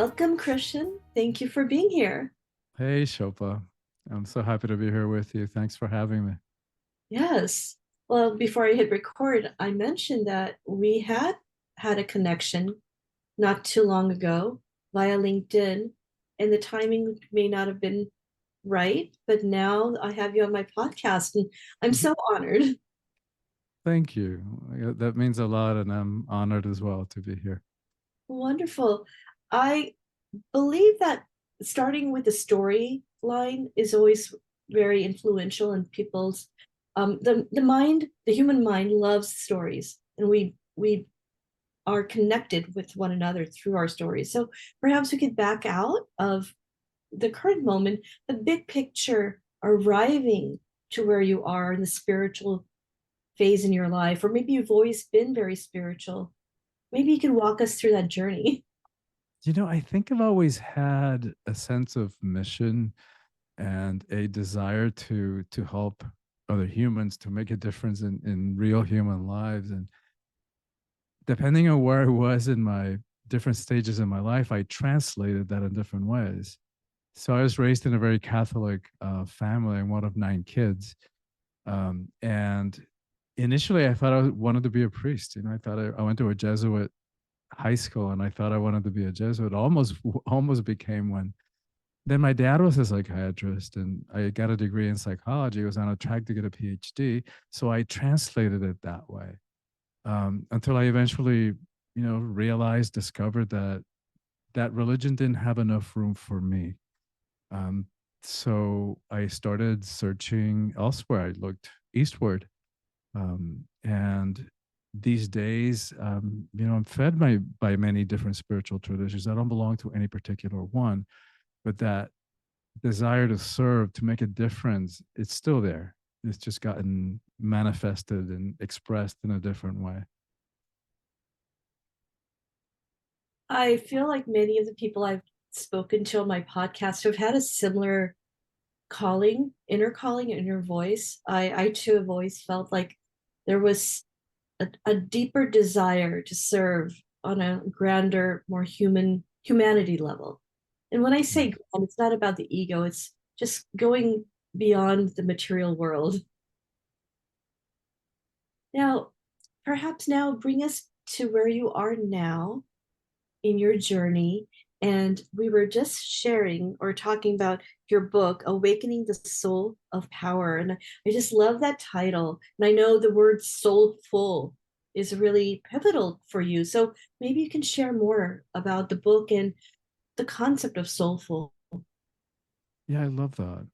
Welcome, Christian. Thank you for being here. Hey, Shilpa. I'm so happy to be here with you. Thanks for having me. Yes. Well, before I hit record, I mentioned that we had a connection not too long ago via LinkedIn, and the timing may not have been right, but now I have you on my podcast, and I'm Mhm. so honored. Thank you. That means a lot, and I'm honored as well to be here. Wonderful. I believe that starting with the storyline is always very influential in people's the human mind loves stories, and we are connected with one another through our stories. So perhaps we could back out of the current moment, the big picture, arriving to where you are in the spiritual phase in your life, or maybe you've always been very spiritual. Maybe you could walk us through that journey. I think I've always had a sense of mission and a desire to help other humans to make a difference in real human lives. And depending on where I was in my different stages in my life, I translated that in different ways. So I was raised in a very Catholic family. I'm one of nine kids. And initially, I thought I wanted to be a priest. I thought I went to a Jesuit high school, and I thought I wanted to be a Jesuit. Almost became one. Then my dad was a psychiatrist, and I got a degree in psychology. I was on a track to get a PhD, so I translated it that way until I eventually, realized, discovered that religion didn't have enough room for me. Um, so I started searching elsewhere. I looked eastward, and these days, I'm fed by many different spiritual traditions. I don't belong to any particular one, but that desire to serve, to make a difference, it's still there. It's just gotten manifested and expressed in a different way. I feel like many of the people I've spoken to on my podcast have had a similar inner calling, inner voice. I too have always felt like there was a deeper desire to serve on a grander, more humanity level. And when I say Mm. grand, it's not about the ego, it's just going beyond the material world. Now, perhaps now bring us to where you are now in your journey. And we were just sharing or talking about your book, Awakening the Soul of Power. And I just love that title. And I know the word soulful is really pivotal for you. So maybe you can share more about the book and the concept of soulful. Yeah, I love that.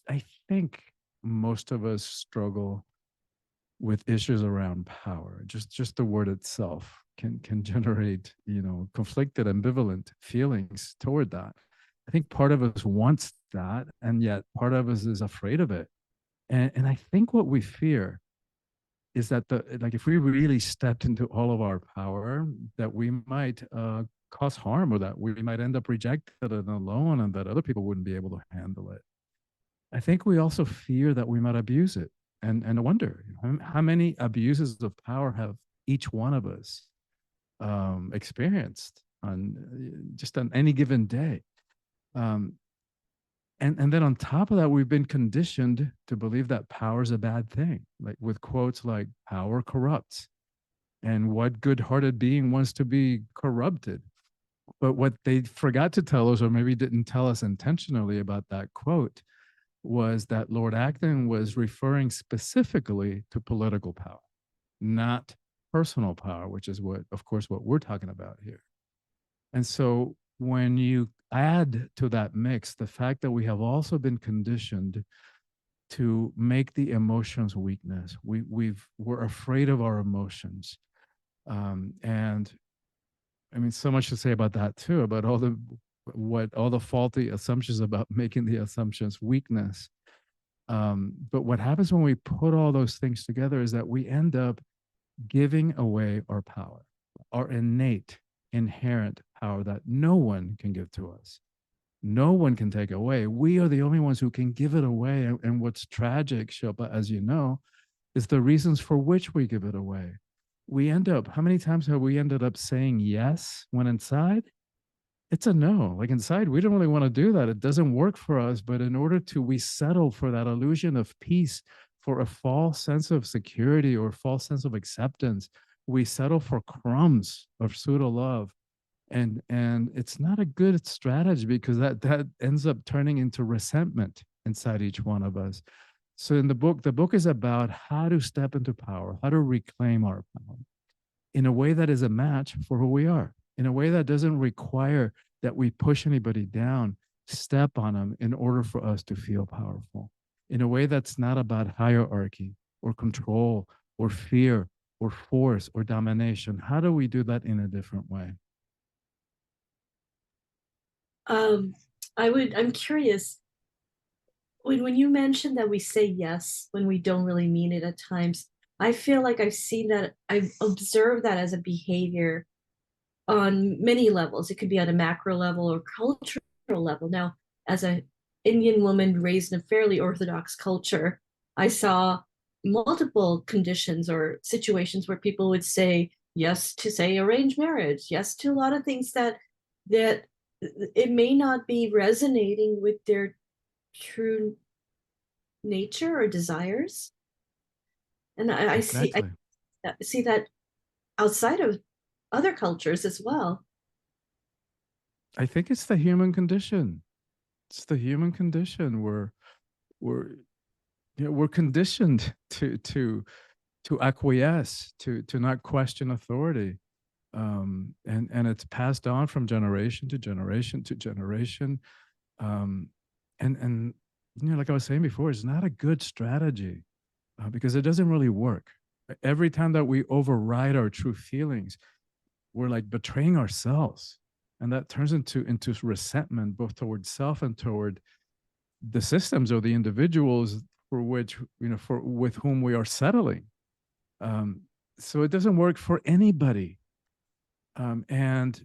I think most of us struggle with issues around power. Just the word itself can generate, conflicted, ambivalent feelings toward that. I think part of us wants that, and yet part of us is afraid of it. And I think what we fear is that if we really stepped into all of our power, that we might cause harm, or that we might end up rejected and alone, and that other people wouldn't be able to handle it. I think we also fear that we might abuse it. And I wonder how many abuses of power have each one of us experienced on just on any given day. Um, and then on top of that, we've been conditioned to believe that power is a bad thing, like with quotes like "power corrupts," and "what good-hearted being wants to be corrupted." But what they forgot to tell us, or maybe didn't tell us intentionally about that quote, was that Lord Acton was referring specifically to political power, not personal power, which is what, of course, what we're talking about here. And so when you add to that mix the fact that we have also been conditioned to make the emotions weakness, we're afraid of our emotions. And I mean, so much to say about that too, about all the faulty assumptions about making the assumptions weakness. But what happens when we put all those things together is that we end up giving away our power, our innate, inherent power that no one can give to us. No one can take away. We are the only ones who can give it away. And what's tragic, Shilpa, as you know, is the reasons for which we give it away. we end up, how many times have we ended up saying yes when inside it's a no? Like inside, we don't really want to do that. It doesn't work for us. But in order to, we settle for that illusion of peace, for a false sense of security or false sense of acceptance. We settle for crumbs of pseudo love. And it's not a good strategy because that ends up turning into resentment inside each one of us. So in the book is about how to step into power, how to reclaim our power in a way that is a match for who we are, in a way that doesn't require that we push anybody down, step on them in order for us to feel powerful, in a way that's not about hierarchy or control or fear or force or domination. How do we do that in a different way? Um, I'm curious, when you mentioned that we say yes when we don't really mean it at times, I feel like I've observed that as a behavior on many levels. It could be on a macro level or cultural level. Now, as an Indian woman raised in a fairly orthodox culture, I saw multiple conditions or situations where people would say yes to, say, arranged marriage, yes to a lot of things that it may not be resonating with their true nature or desires. And Exactly. I see that outside of other cultures as well. I think it's the human condition. It's the human condition. We're we're conditioned to acquiesce, to not question authority. And it's passed on from generation to generation to generation. Um, and like I was saying before, it's not a good strategy because it doesn't really work. Every time that we override our true feelings, we're like betraying ourselves, and that turns into resentment, both towards self and toward the systems or the individuals for which for with whom we are settling. Um, so it doesn't work for anybody. And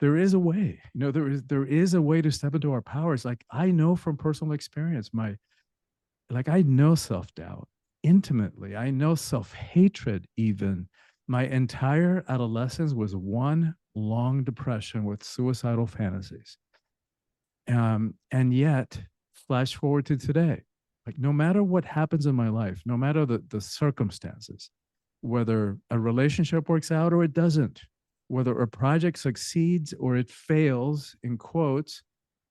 there is a way, there is a way to step into our powers. Like I know from personal experience, I know self-doubt intimately. I know self-hatred even. My entire adolescence was one long depression with suicidal fantasies. And yet, flash forward to today, like no matter what happens in my life, no matter the circumstances, whether a relationship works out or it doesn't, whether a project succeeds or it fails, in quotes,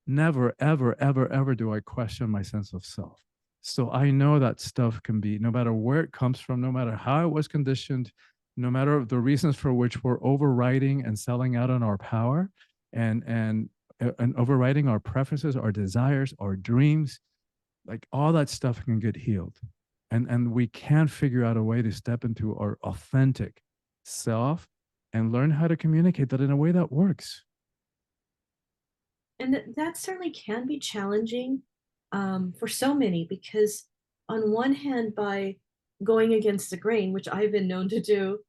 never, ever, ever, ever do I question my sense of self. So I know that stuff can be, no matter where it comes from, no matter how it was conditioned, no matter the reasons for which we're overriding and selling out on our power and overriding our preferences, our desires, our dreams, like all that stuff can get healed. And we can figure out a way to step into our authentic self and learn how to communicate that in a way that works. And that certainly can be challenging for so many, because on one hand, by going against the grain, which I've been known to do,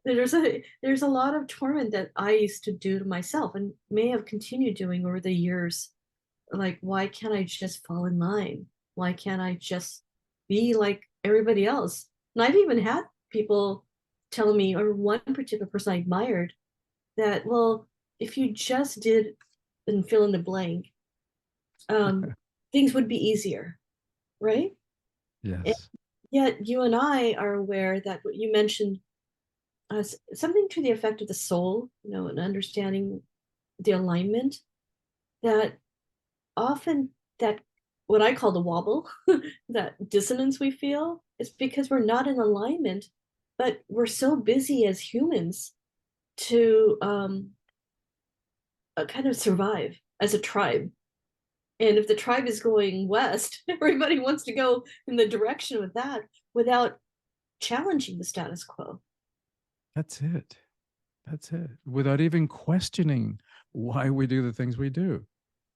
there's a lot of torment that I used to do to myself and may have continued doing over the years. Like, why can't I just fall in line? Why can't I just be like everybody else? And I've even had people tell me, or one particular person I admired, that, well, if you just did and fill in the blank, um, things would be easier, right? And Yes. yet you and I are aware that what you mentioned, something to the effect of the soul, and understanding the alignment, that often that what I call the wobble, that dissonance we feel, is because we're not in alignment, but we're so busy as humans to kind of survive as a tribe. And if the tribe is going west, everybody wants to go in the direction of that without challenging the status quo. That's it. That's it. Without even questioning why we do the things we do.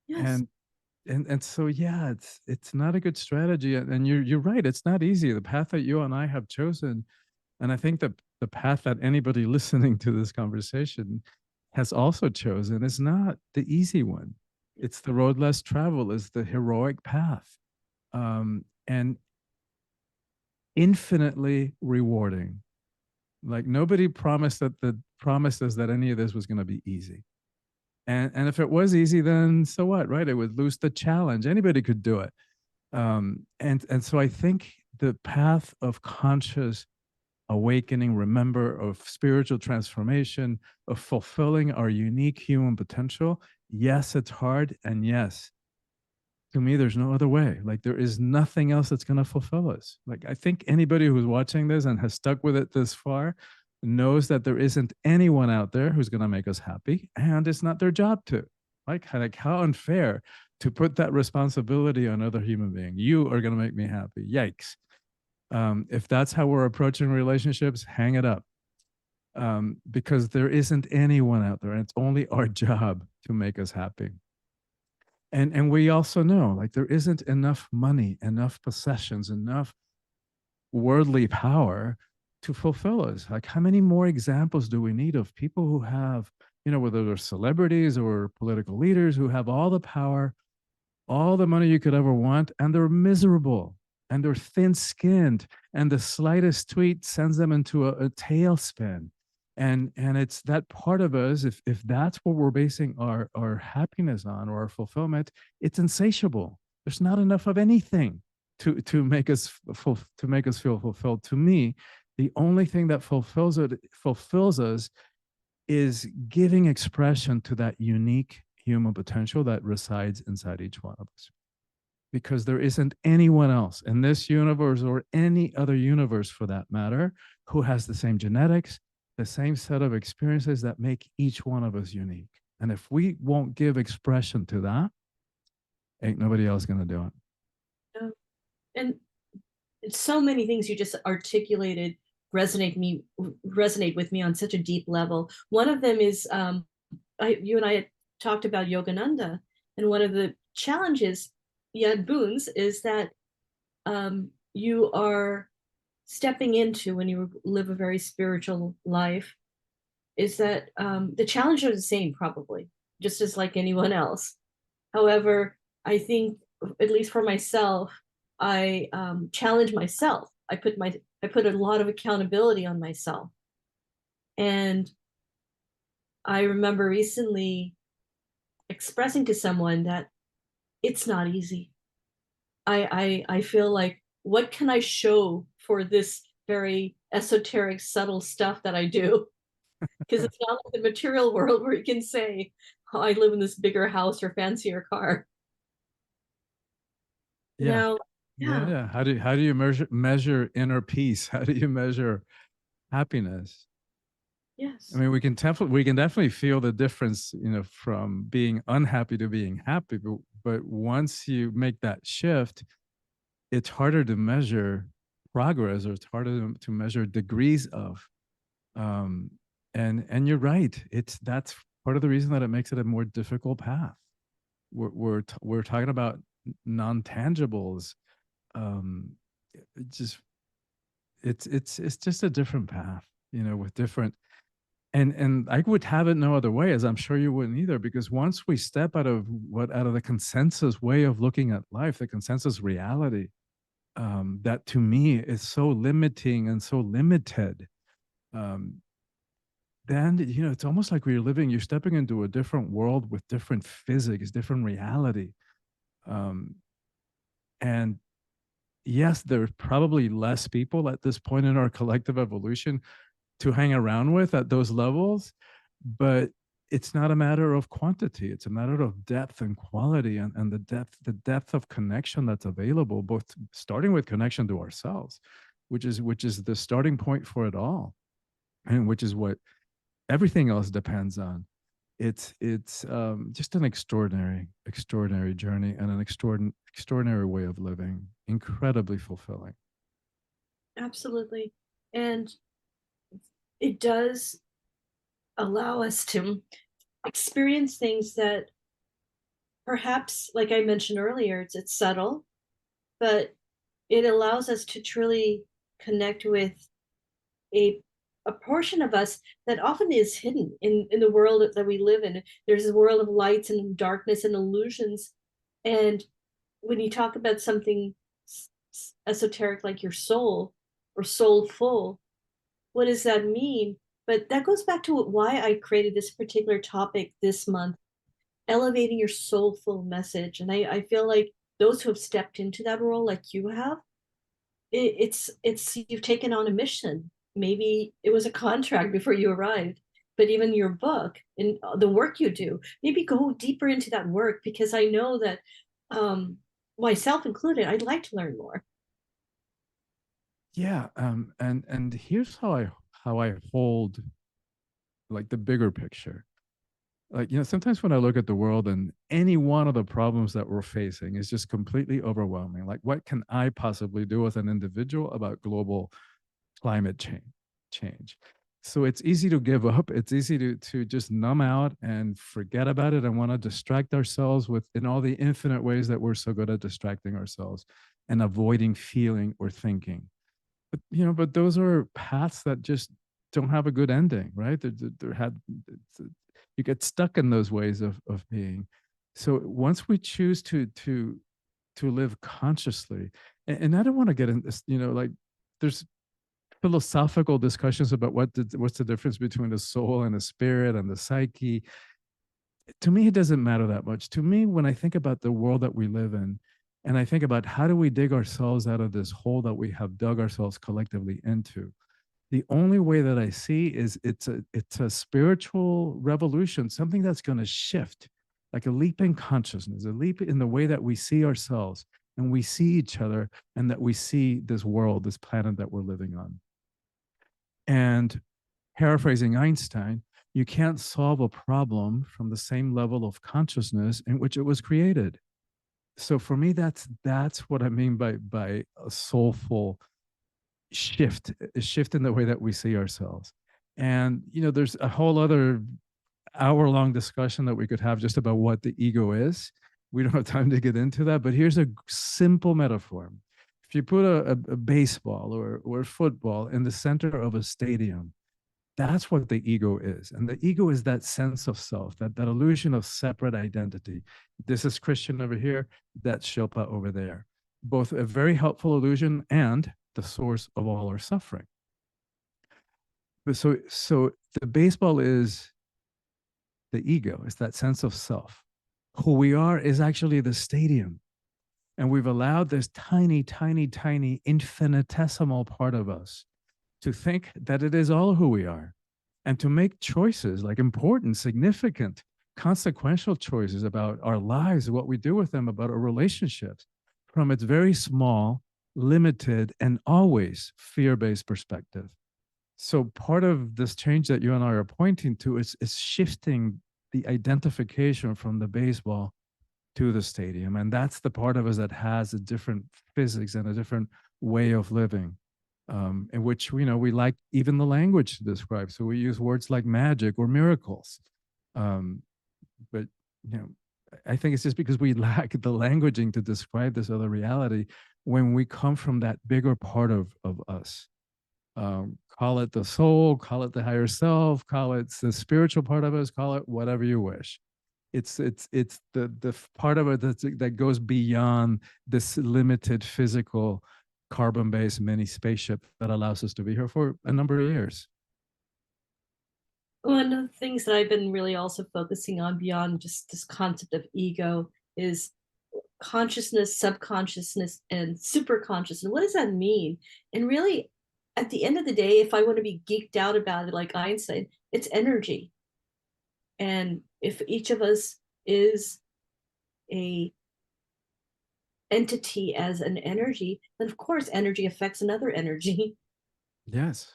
Yes. And and so yeah, it's not a good strategy. And you're right, it's not easy. The path that you and I have chosen, and I think that the path that anybody listening to this conversation has also chosen is not the easy one. It's the road less traveled, is the heroic path. And infinitely rewarding. Like nobody promised us that any of this was going to be easy. And if it was easy, then so what, right? It would lose the challenge. Anybody could do it. And so I think the path of conscious awakening, remember, of spiritual transformation, of fulfilling our unique human potential. Yes, it's hard, and yes, to me, there's no other way. Like there is nothing else that's going to fulfill us. Like I think anybody who's watching this and has stuck with it this far knows that there isn't anyone out there who's going to make us happy, and it's not their job to. Like how unfair to put that responsibility on other human being. You are going to make me happy. Yikes. If that's how we're approaching relationships, hang it up. Because there isn't anyone out there, and it's only our job to make us happy. And we also know like there isn't enough money, enough possessions, enough worldly power to fulfill us. Like how many more examples do we need of people who have, whether they're celebrities or political leaders who have all the power, all the money you could ever want, and they're miserable and they're thin skinned, and the slightest tweet sends them into a tailspin. And it's that part of us, if that's what we're basing our happiness on or our fulfillment, it's insatiable. There's not enough of anything to make us to make us feel fulfilled. To me, the only thing that fulfills us is giving expression to that unique human potential that resides inside each one of us. Because there isn't anyone else in this universe or any other universe for that matter who has the same genetics, the same set of experiences that make each one of us unique. And if we won't give expression to that, ain't nobody else going to do it. No. And so many things you just articulated resonate with me on such a deep level. One of them is you and I had talked about Yogananda, and one of the challenges, Yad Boons, is that you are stepping into when you live a very spiritual life. Is that the challenges are the same, probably, just as like anyone else. However, I think, at least for myself, I challenge myself. I put a lot of accountability on myself, and I remember recently expressing to someone that it's not easy. I feel like, what can I show for this very esoteric, subtle stuff that I do? Because it's not like the material world where you can say, oh, I live in this bigger house or fancier car. Yeah. Now, Yeah, yeah, yeah. How do you measure inner peace? How do you measure happiness? I yes, mean, we can definitely feel the difference, from being unhappy to being happy. But once you make that shift, it's harder to measure progress, or it's harder to measure degrees of. Um, and you're right. That's part of the reason that it makes it a more difficult path. We're talking about non tangibles. Um, it just it's just a different path, with different. And I would have it no other way, as I'm sure you wouldn't either, because once we step out of the consensus way of looking at life, the consensus reality, that to me is so limiting and so limited, um, then it's almost like you're stepping into a different world with different physics, different reality, um, and yes, there's probably less people at this point in our collective evolution to hang around with at those levels, but it's not a matter of quantity. It's a matter of depth and quality, and the depth of connection that's available, both starting with connection to ourselves, which is the starting point for it all, and which is what everything else depends on. It's just an extraordinary journey, and an extraordinary way of living, incredibly fulfilling. absolutely. And it does allow us to experience things that, perhaps, like I mentioned earlier, it's subtle, but it allows us to truly connect with a a portion of us that often is hidden in the world that we live in. There's a world of lights and darkness and illusions. And when you talk about something esoteric like your soul or soulful, what does that mean? But that goes back to why I created this particular topic this month, elevating your soulful message. And I feel like those who have stepped into that role, like you have, it's you've taken on a mission. Maybe it was a contract before you arrived, but even your book and the work you do, maybe go deeper into that work, because I know that, um, myself included, I'd like to learn more. Yeah, and here's how I hold like the bigger picture. Like, sometimes when I look at the world and any one of the problems that we're facing is just completely overwhelming. Like, what can I possibly do as an individual about global climate change? So it's easy to give up. It's easy to just numb out and forget about it and want to distract ourselves with in all the infinite ways that we're so good at distracting ourselves and avoiding feeling or thinking. But those are paths that just don't have a good ending, right? They're had you get stuck in those ways of being. So once we choose to live consciously, and I don't want to get in this, like there's philosophical discussions about what's the difference between the soul and the spirit and the psyche. To me, it doesn't matter that much. To me, when I think about the world that we live in, and I think about how do we dig ourselves out of this hole that we have dug ourselves collectively into, the only way that I see is it's a spiritual revolution, something that's going to shift, like a leap in consciousness, a leap in the way that we see ourselves and we see each other, and that we see this world, this planet that we're living on. And paraphrasing Einstein, you can't solve a problem from the same level of consciousness in which it was created. So for me, that's what I mean by a soulful shift, a shift in the way that we see ourselves. And there's a whole other hour-long discussion that we could have just about what the ego is. We don't have time to get into that, but here's a simple metaphor. If you put a baseball or football in the center of a stadium, that's what the ego is. And the ego is that sense of self, that illusion of separate identity. This is Christian over here, that's Shilpa over there. Both a very helpful illusion and the source of all our suffering. But so the baseball is the ego, it's that sense of self. Who we are is actually the stadium. And we've allowed this tiny, tiny, tiny, infinitesimal part of us to think that it is all who we are, and to make choices, like important, significant, consequential choices about our lives, what we do with them, about our relationships, from its very small, limited, and always fear based perspective. So, part of this change that you and I are pointing to is shifting the identification from the baseball to the stadium. And that's the part of us that has a different physics and a different way of living, in which we like even the language to describe. So we use words like magic or miracles. Um, but you know, I think it's just because we lack the languaging to describe this other reality when we come from that bigger part of us. Call it the soul, call it the higher self, call it the spiritual part of us, call it whatever you wish. It's the part of it that goes beyond this limited physical carbon-based mini spaceship that allows us to be here for a number of years. One of the things that I've been really also focusing on beyond just this concept of ego is consciousness, subconsciousness, and super consciousness. What does that mean? And really, at the end of the day, if I want to be geeked out about it like Einstein, it's energy. And if each of us is a entity as an energy, then of course energy affects another energy. Yes.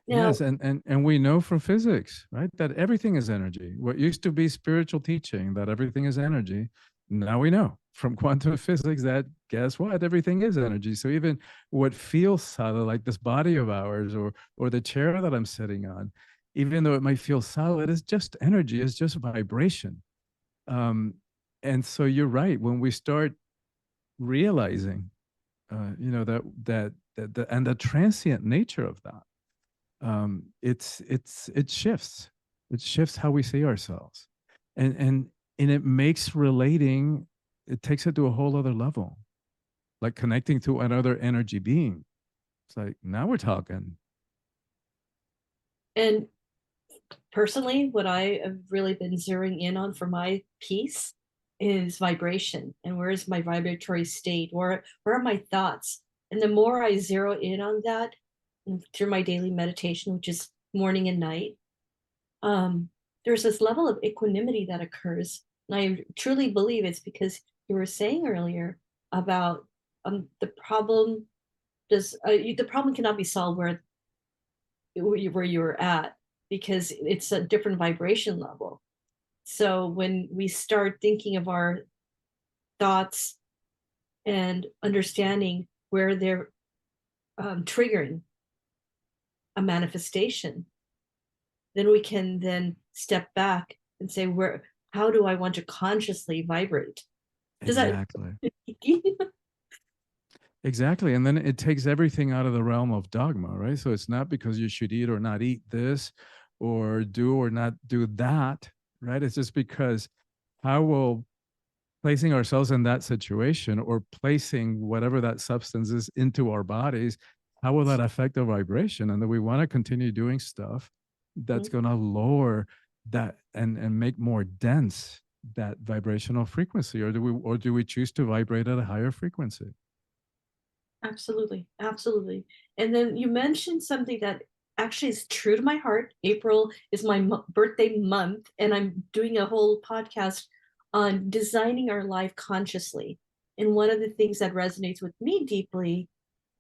Now, Yes, and we know from physics, right, that everything is energy. What used to be spiritual teaching that everything is energy, now we know from quantum physics that guess what, everything is energy. So even what feels solid, like this body of ours, or the chair that I'm sitting on, even though it might feel solid, it's just energy, it's just vibration. Um, and so you're right. When we start realizing, and the transient nature of that, it shifts how we see ourselves, and it makes relating, it takes it to a whole other level, like connecting to another energy being. It's like, now we're talking. And personally, what I have really been zeroing in on for my peace is vibration. And where is my vibratory state? Where are my thoughts? And the more I zero in on that through my daily meditation, which is morning and night, um, there's this level of equanimity that occurs. And I truly believe it's because you were saying earlier about the problem the problem cannot be solved where you were at because it's a different vibration level. So when we start thinking of our thoughts and understanding where they're triggering a manifestation, then we can then step back and say, where, how do I want to consciously vibrate? Does that? Exactly. Exactly. And then it takes everything out of the realm of dogma, right? So it's not because you should eat or not eat this or do or not do that, right? It's just because how will placing ourselves in that situation or placing whatever that substance is into our bodies, how will that affect the vibration? And that we want to continue doing stuff that's going to lower that and make more dense that vibrational frequency, or do we choose to vibrate at a higher frequency? Absolutely, absolutely. And then you mentioned something that actually is true to my heart. April is my birthday month, and I'm doing a whole podcast on designing our life consciously. And one of the things that resonates with me deeply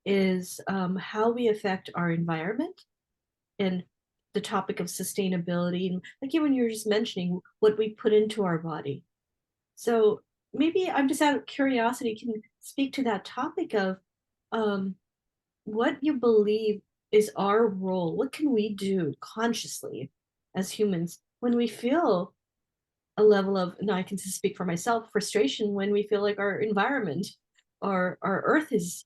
is how we affect our environment and the topic of sustainability. And like even you were just mentioning what we put into our body. So maybe I'm just out of curiosity, can speak to that topic of um, what you believe is our role. What can we do consciously as humans when we feel a level of, no, I can just speak for myself, frustration when we feel like our environment, our earth is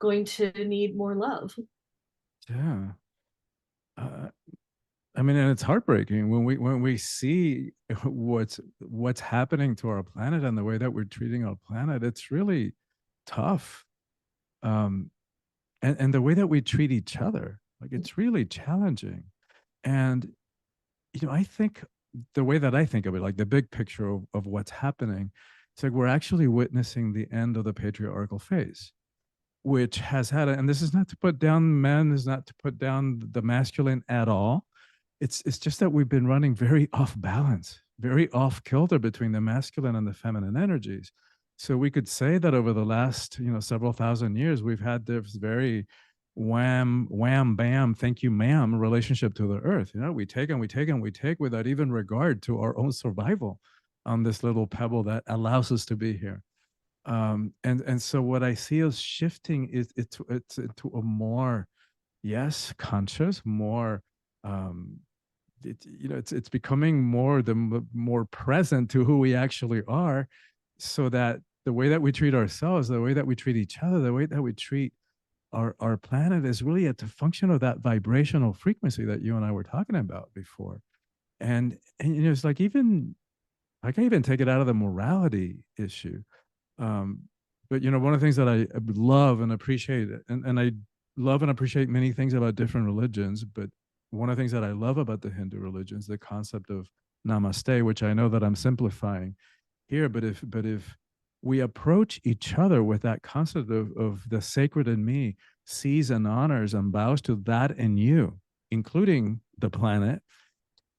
going to need more love. Yeah. Uh, I mean, and it's heartbreaking when we see what's happening to our planet and the way that we're treating our planet. It's really tough. Um, and the way that we treat each other, like it's really challenging. And I think the way that I think of it, like the big picture of what's happening, it's like we're actually witnessing the end of the patriarchal phase, which has had and this is not to put down men, is not to put down the masculine at all. It's just that we've been running very off balance, very off kilter between the masculine and the feminine energies. So we could say that over the last, several thousand years, we've had this very wham, wham, bam, thank you, ma'am relationship to the earth. We take and we take and we take without even regard to our own survival on this little pebble that allows us to be here. And so what I see is shifting is it's into a more, yes, conscious, more it's becoming more more present to who we actually are, so that the way that we treat ourselves, the way that we treat each other, the way that we treat our planet is really at the function of that vibrational frequency that you and I were talking about before. And it's like, even I can even take it out of the morality issue. um, but one of the things that I love and appreciate, and I love and appreciate many things about different religions, but one of the things that I love about the Hindu religions, the concept of namaste, which I know that I'm simplifying here, but if we approach each other with that concept of the sacred in me sees and honors and bows to that in you, including the planet,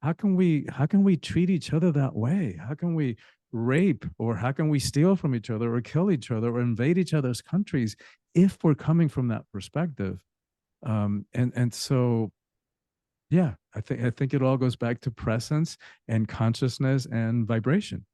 how can we treat each other that way? How can we rape, or how can we steal from each other or kill each other or invade each other's countries if we're coming from that perspective? And so, yeah, I think it all goes back to presence and consciousness and vibration.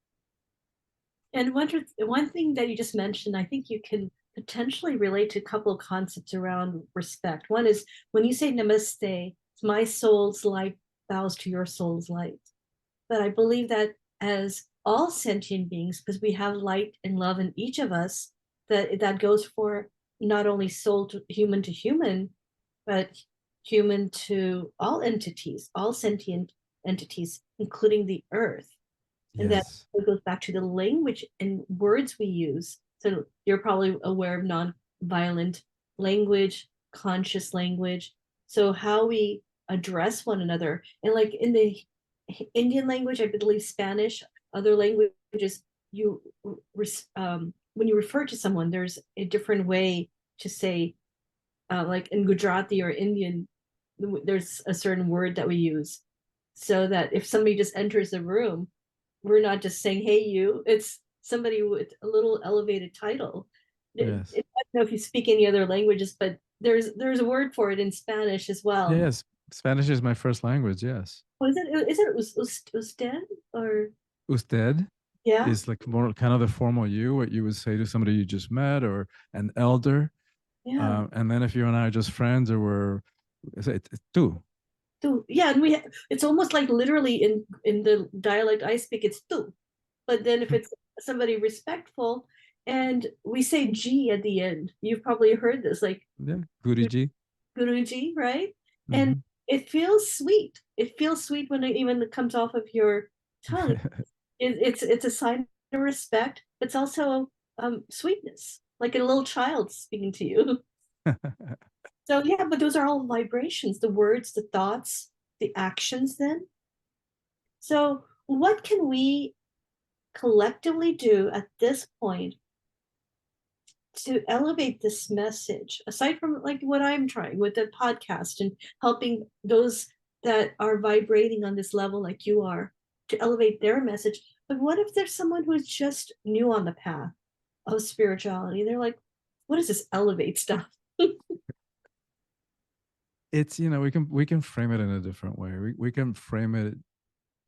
And one thing that you just mentioned, I think you can potentially relate to a couple of concepts around respect. One is when you say namaste, my soul's light bows to your soul's light. But I believe that as all sentient beings, because we have light and love in each of us, that goes for not only soul to human, but human to all entities, all sentient entities, including the earth. And that Yes. goes back to the language and words we use. So you're probably aware of non-violent language, conscious language. So how we address one another, and like in the Indian language, I believe Spanish, other languages, you when you refer to someone, there's a different way to say, like in Gujarati or Indian, there's a certain word that we use, so that if somebody just enters the room, we're not just saying, hey, you, it's somebody with a little elevated title. Yes. I don't know if you speak any other languages, but there's a word for it in Spanish as well. Yes. Spanish is my first language. Yes. Oh, is it usted or Usted yeah, is like more kind of the formal you, what you would say to somebody you just met or an elder. yeah. And then if you and I are just friends or we're, it's tú. Tu. Yeah, and it's almost like literally in the dialect I speak, it's tu. But then if it's somebody respectful, and we say G at the end, you've probably heard this, like Yeah. Guruji. Guruji, right? And Hmm. it feels sweet. It feels sweet when it even comes off of your tongue. It's a sign of respect. It's also sweetness, like a little child speaking to you. So yeah, but those are all vibrations, the words, the thoughts, the actions then. So what can we collectively do at this point to elevate this message, aside from like what I'm trying with the podcast and helping those that are vibrating on this level like you are to elevate their message? But what if there's someone who's just new on the path of spirituality? They're like, what is this elevate stuff? It's, we can frame it in a different way. We can frame it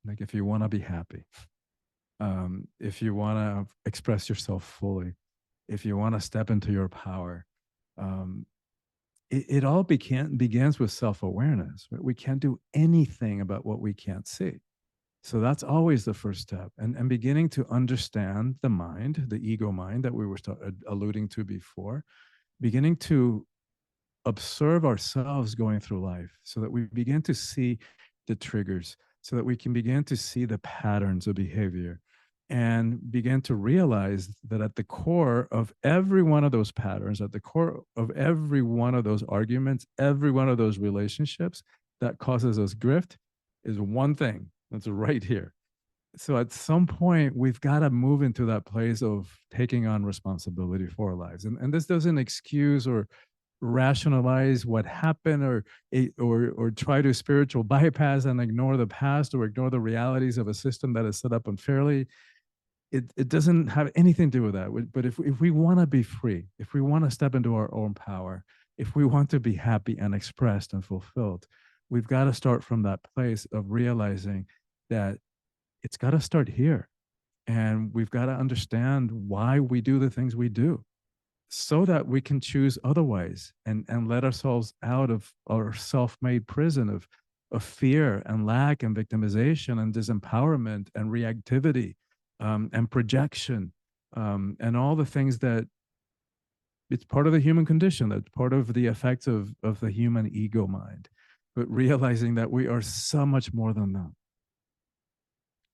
like if you want to be happy, if you want to express yourself fully, if you want to step into your power, um, it all begins with self-awareness. Right? We can't do anything about what we can't see. So that's always the first step. And beginning to understand the mind, the ego mind that we were alluding to before, beginning to observe ourselves going through life so that we begin to see the triggers, so that we can begin to see the patterns of behavior and begin to realize that at the core of every one of those patterns, at the core of every one of those arguments, every one of those relationships that causes us grift is one thing that's right here. So at some point, we've got to move into that place of taking on responsibility for our lives. And this doesn't excuse or rationalize what happened or try to spiritual bypass and ignore the past or ignore the realities of a system that is set up unfairly. It doesn't have anything to do with that. But if we want to be free, if we want to step into our own power, if we want to be happy and expressed and fulfilled, we've got to start from that place of realizing that it's got to start here. And we've got to understand why we do the things we do so that we can choose otherwise and let ourselves out of our self-made prison of fear and lack and victimization and disempowerment and reactivity, and projection, and all the things that it's part of the human condition, that's part of the effects of the human ego mind, but realizing that we are so much more than that,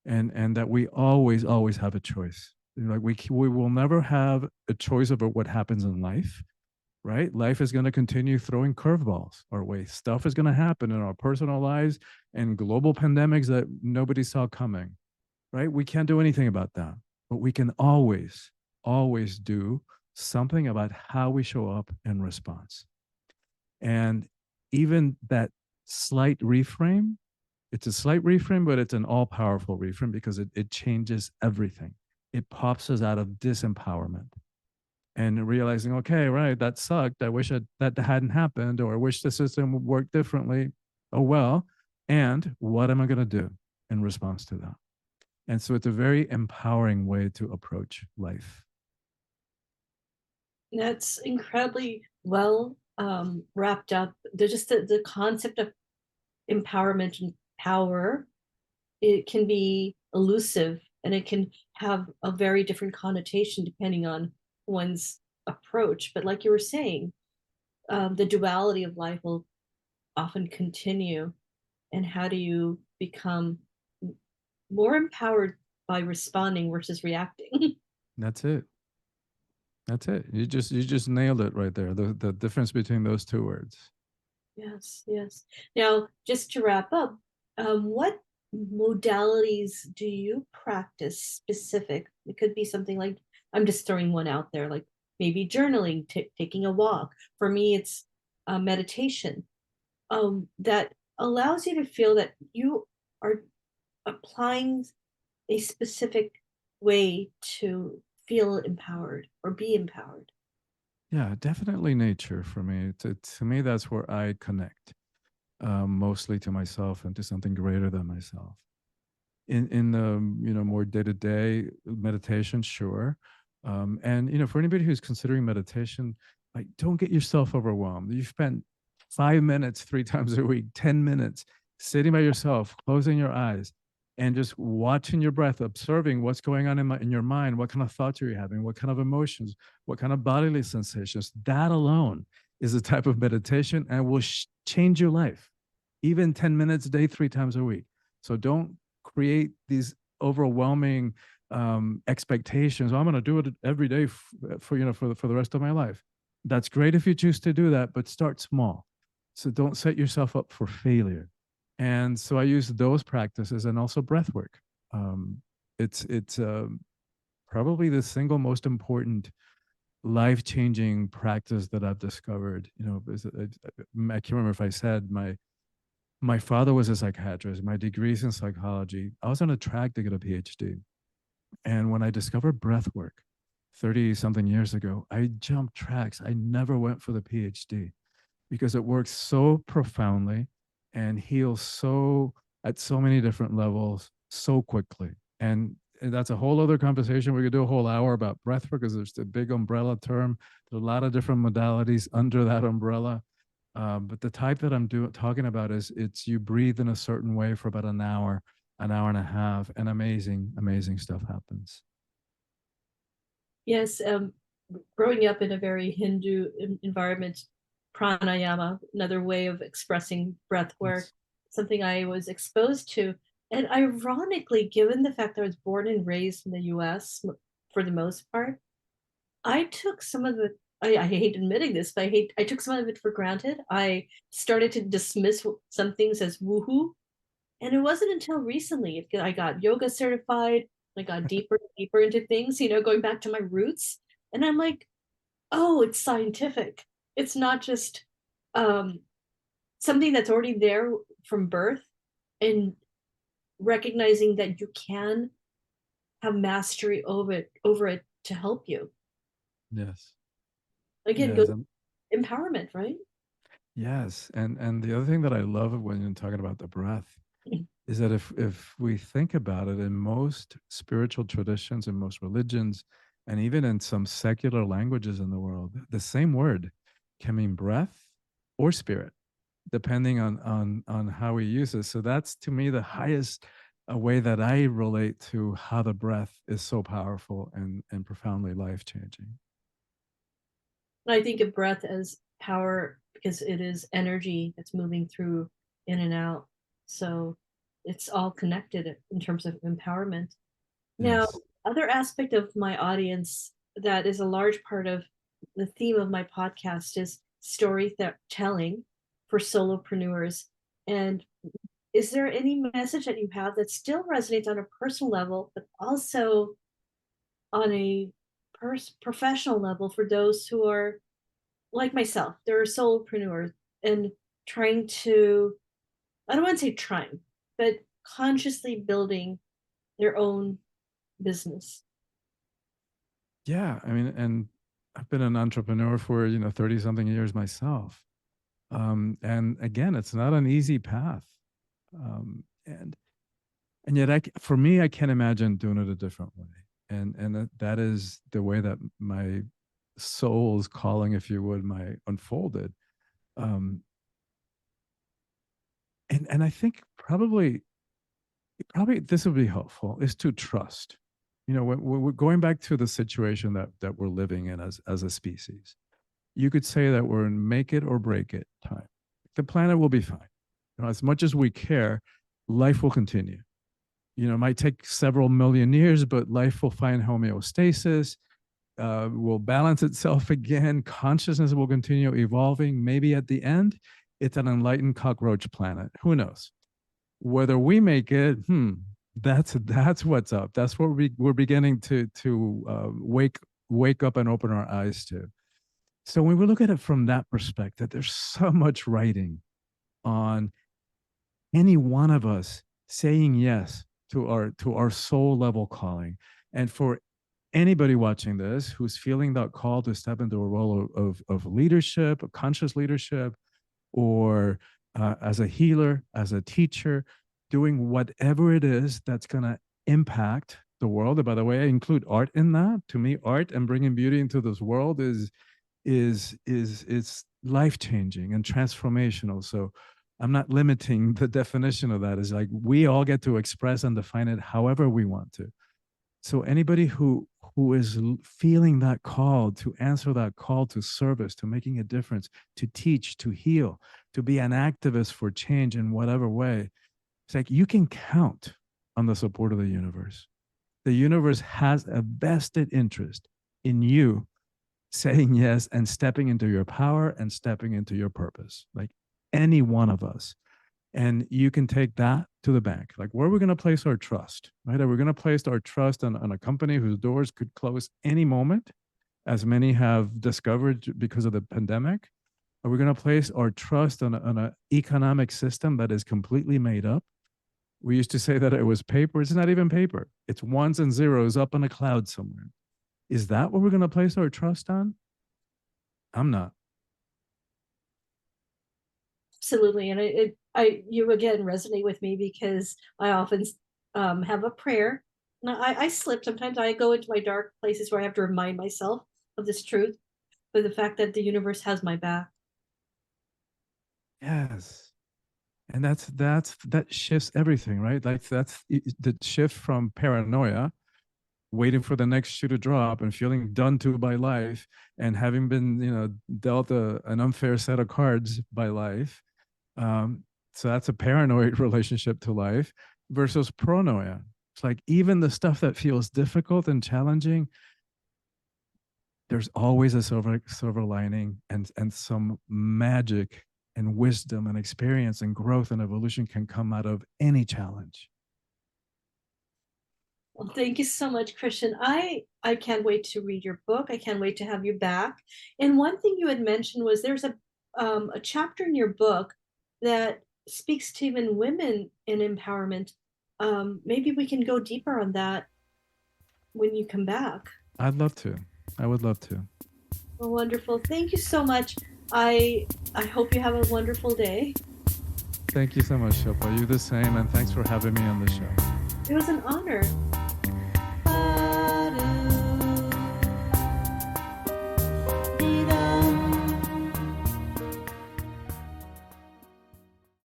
and that we always have a choice. Like we will never have a choice about what happens in life, right? Life is going to continue throwing curveballs our way. Stuff is going to happen in our personal lives and global pandemics that nobody saw coming, right? We can't do anything about that, but we can always do something about how we show up in response. And even that slight reframe, it's a slight reframe, but it's an all powerful reframe because it changes everything. It pops us out of disempowerment and realizing, okay, right, that sucked. I wish that hadn't happened, or I wish the system would work differently. Oh, well. And what am I going to do in response to that? And so it's a very empowering way to approach life. That's incredibly well wrapped up. There's just the concept of empowerment and power. It can be elusive and it can have a very different connotation depending on one's approach. But like you were saying, the duality of life will often continue. And how do you become more empowered by responding versus reacting? That's it. That's it. You just nailed it right there. The difference between those two words. Yes, yes. Now, just to wrap up, what modalities do you practice specific? It could be something like, I'm just throwing one out there, like maybe journaling, taking a walk. For me, it's meditation, that allows you to feel that you are applying a specific way to feel empowered or be empowered. Yeah, definitely nature for me. To me, that's where I connect, mostly to myself and to something greater than myself. In the more day-to-day meditation, sure. And for anybody who's considering meditation, like, don't get yourself overwhelmed. You spend 5 minutes 3 times a week, 10 minutes sitting by yourself, closing your eyes, and just watching your breath, observing what's going on in your mind. What kind of thoughts are you having? What kind of emotions? What kind of bodily sensations? That alone is a type of meditation and will change your life. Even 10 minutes a day, 3 times a week. So don't create these overwhelming expectations. I'm going to do it every day for the rest of my life. That's great if you choose to do that, but start small. So don't set yourself up for failure. And so I use those practices and also breath work. It's probably the single most important life changing practice that I've discovered. I can't remember if I said my father was a psychiatrist. My degree's in psychology. I was on a track to get a PhD. And when I discovered breath work 30 something years ago, I jumped tracks. I never went for the PhD because it works so profoundly and heals so at so many different levels so quickly. And that's a whole other conversation. We could do a whole hour about breath work because there's a big umbrella term. There's a lot of different modalities under that umbrella. But the type that talking about is it's you breathe in a certain way for about an hour and a half, and amazing stuff happens. Yes, growing up in a very Hindu environment, pranayama, another way of expressing breath work, Yes. something I was exposed to. And ironically, given the fact that I was born and raised in the US for the most part, I took some of the, I hate admitting this, but I took some of it for granted. I started to dismiss some things as woohoo. And it wasn't until recently I got yoga certified. I got deeper and deeper into things, going back to my roots. And I'm like, oh, it's scientific. It's not just um, something that's already there from birth, and recognizing that you can have mastery over it to help you. Yes. Again, go Yes. empowerment, right? Yes. And the other thing that I love when you're talking about the breath is that if we think about it, in most spiritual traditions, in most religions, and even in some secular languages in the world, the same word can mean breath or spirit, depending on how we use it. So that's, to me, the highest way that I relate to how the breath is so powerful and profoundly life changing. I think of breath as power because it is energy that's moving through in and out. So it's all connected in terms of empowerment. Now, Yes. other aspect of my audience that is a large part of the theme of my podcast is storytelling for solopreneurs. And is there any message that you have that still resonates on a personal level, but also on a professional level for those who are like myself? They're solopreneurs and trying to, I don't want to say trying, but consciously building their own business. Yeah. I mean, and I've been an entrepreneur for 30 something years myself. And again, it's not an easy path. And yet for me, I can't imagine doing it a different way. And that is the way that my soul's calling, if you would, my unfolded. Um, and I think probably this would be helpful is to trust. When we're going back to the situation that we're living in as a species, you could say that we're in make it or break it time. The planet will be fine. As much as we care, life will continue. It might take several million years, but life will find homeostasis. will balance itself again. Consciousness will continue evolving. Maybe at the end, it's an enlightened cockroach planet. Who knows? Whether we make it, that's what's up. That's what we're beginning to wake up and open our eyes to. So when we look at it from that perspective, there's so much writing on any one of us saying yes to our soul level calling. And for anybody watching this who's feeling that call to step into a role of leadership, of conscious leadership, or as a healer, as a teacher, doing whatever it is that's going to impact the world. And by the way, I include art in that. To me, art and bringing beauty into this world is life changing and transformational. So I'm not limiting the definition of that. Is like we all get to express and define it however we want to. So anybody who is feeling that call to answer that call to service, to making a difference, to teach, to heal, to be an activist for change in whatever way, it's like you can count on the support of the universe. The universe has a vested interest in you saying yes and stepping into your power and stepping into your purpose, like any one of us. And you can take that to the bank. Like, where are we going to place our trust? Right? Are we going to place our trust on a company whose doors could close any moment, as many have discovered because of the pandemic? Are we going to place our trust on an economic system that is completely made up? We used to say that it was paper. It's not even paper. It's ones and zeros up in a cloud somewhere. Is that what we're going to place our trust on? I'm not. Absolutely. And you again resonate with me because I often have a prayer. Now, I slip. Sometimes I go into my dark places where I have to remind myself of this truth, but the fact that the universe has my back. Yes. And that shifts everything, right? Like that's the shift from paranoia, waiting for the next shoe to drop and feeling done to by life, and having been, dealt an unfair set of cards by life. So that's a paranoid relationship to life versus pronoia. It's like even the stuff that feels difficult and challenging, there's always a silver lining, and some magic and wisdom and experience and growth and evolution can come out of any challenge. Well, thank you so much, Christian. I can't wait to read your book. I can't wait to have you back. And one thing you had mentioned was there's a chapter in your book that speaks to even women in empowerment. Maybe we can go deeper on that when you come back. I'd love to. I would love to. Well, wonderful. Thank you so much. I hope you have a wonderful day. Thank you so much, Shilpa. You the same, and thanks for having me on the show. It was an honor.